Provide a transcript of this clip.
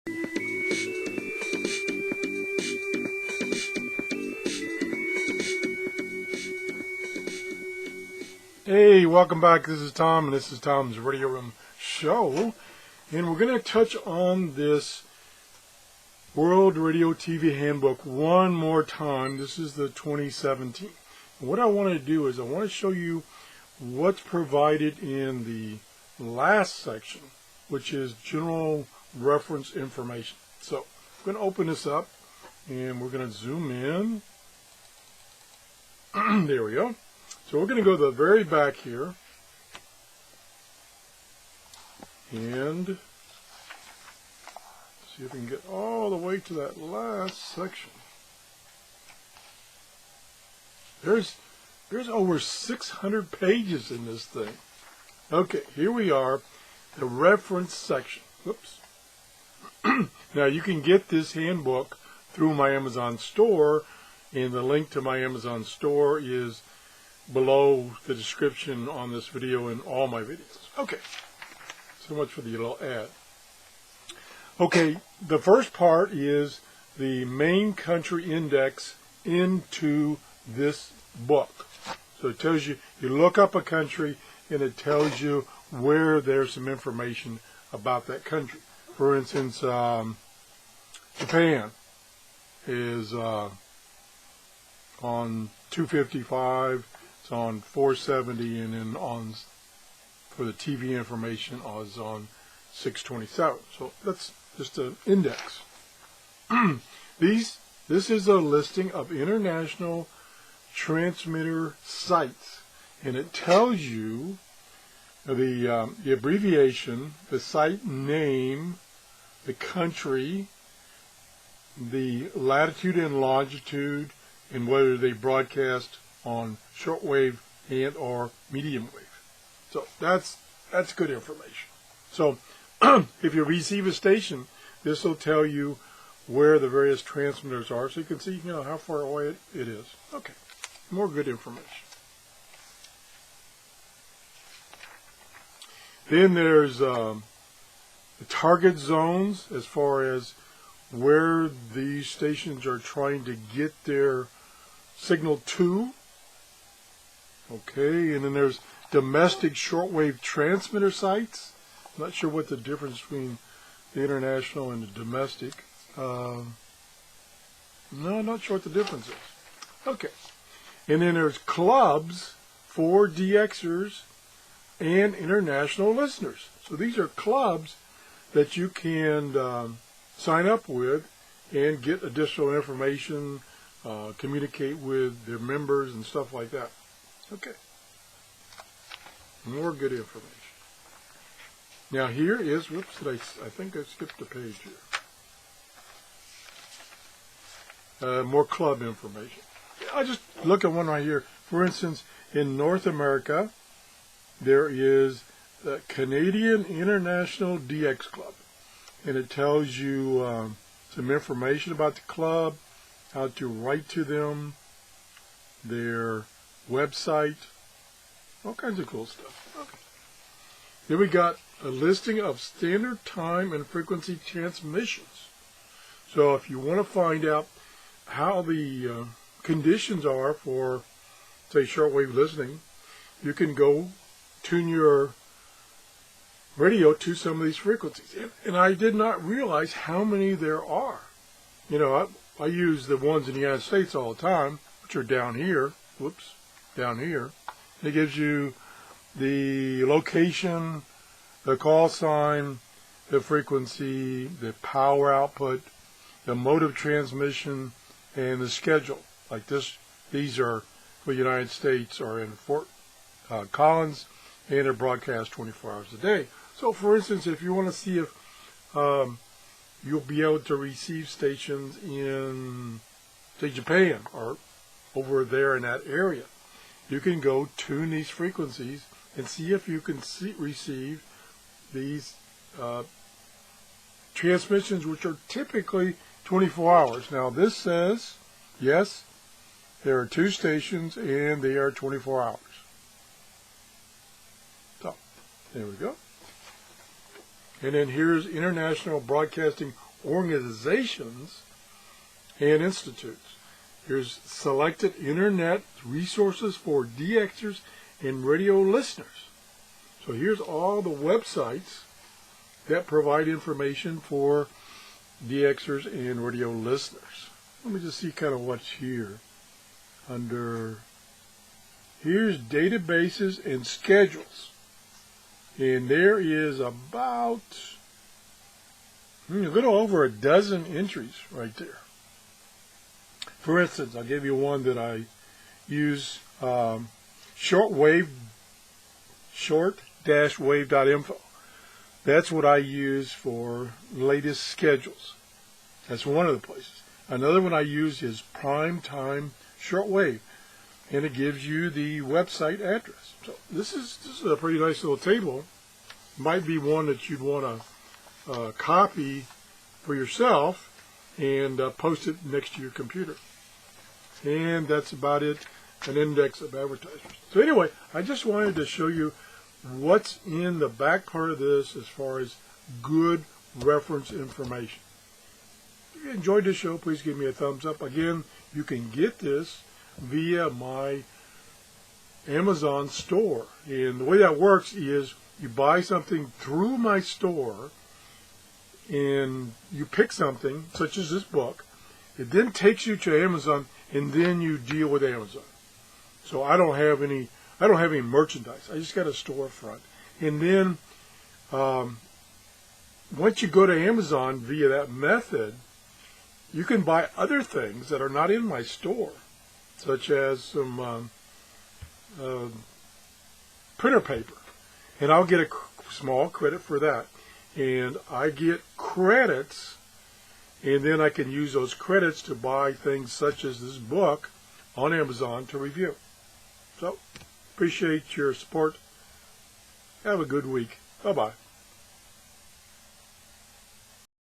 Hey, welcome back. This is Tom, and this is Tom's Radio Room Show. And we're going to touch on this World Radio TV Handbook one more time. This is the 2017. And what I want to do is I want to show you what's provided in the last section, which is general reference information. So I'm going to open this up, and we're going to zoom in. There we go. So we're going to go to the very back here and see if we can get all the way to that last section. There's over 600 pages in this thing. Okay, here we are, the reference section. Whoops. Now you can get this handbook through my Amazon store, and the link to my Amazon store is below the description on this video and all my videos. Okay, so much for the little ad. Okay, the first part is the main country index into this book. So it tells you, you look up a country and it tells you where there's some information about that country. For instance, Japan is on 255. It's on 470, and then for the TV information is on 627. So that's just an index. This is a listing of international transmitter sites, and it tells you the abbreviation, the site name, the country, the latitude and longitude, and whether they broadcast on shortwave and or medium wave. So that's good information. So if you receive a station, this will tell you where the various transmitters are, so you can see how far away it is. Okay, more good information. Then there's the target zones as far as where these stations are trying to get their signal to. Okay, and then there's domestic shortwave transmitter sites. I'm not sure what the difference between the international and the domestic. No, I'm not sure what the difference is. Okay, and then there's clubs for DXers and international listeners. So these are clubs that you can sign up with and get additional information, communicate with their members and stuff like that. Okay, more good information. Now here is, whoops, I think I skipped a page here. More club information. I'll just look at one right here. For instance, in North America, there is the Canadian International DX Club, and it tells you some information about the club, how to write to them, their website, all kinds of cool stuff. Okay. Then we got a listing of standard time and frequency transmissions. So if you want to find out how the conditions are for, say, shortwave listening, you can go tune your radio to some of these frequencies. And I did not realize how many there are. I use the ones in the United States all the time, which are down here. Whoops. Down here. It gives you the location, the call sign, the frequency, the power output, the mode of transmission, and the schedule. Like this, these are for the United States or in Fort Collins, and they're broadcast 24 hours a day. So for instance, if you want to see if you'll be able to receive stations in, say, Japan or over there in that area, you can go tune these frequencies and see if you can receive these transmissions, which are typically 24 hours. Now this says, yes, there are 2 stations and they are 24 hours. So, there we go. And then here's International Broadcasting organizations and institutes. Here's selected internet resources for DXers and radio listeners. So here's all the websites that provide information for DXers and radio listeners. Let me just see kind of what's here. Here's databases and schedules. And there is about a little over a dozen entries right there. For instance, I'll give you one that I use, short-wave.info. That's what I use for latest schedules. That's one of the places. Another one I use is Primetime Shortwave, and it gives you the website address. So this is a pretty nice little table. Might be one that you'd want to copy for yourself and post it next to your computer. And that's about it, an index of advertisers. So anyway, I just wanted to show you what's in the back part of this as far as good reference information. If you enjoyed this show, please give me a thumbs up. Again, you can get this via my Amazon store. And the way that works is you buy something through my store and you pick something, such as this book. It then takes you to Amazon, and then you deal with Amazon. So I don't have any merchandise. I just got a storefront. And then once you go to Amazon via that method, you can buy other things that are not in my store, such as some printer paper. And I'll get a small credit for that. And I get credits, and then I can use those credits to buy things such as this book on Amazon to review. So, appreciate your support. Have a good week. Bye-bye.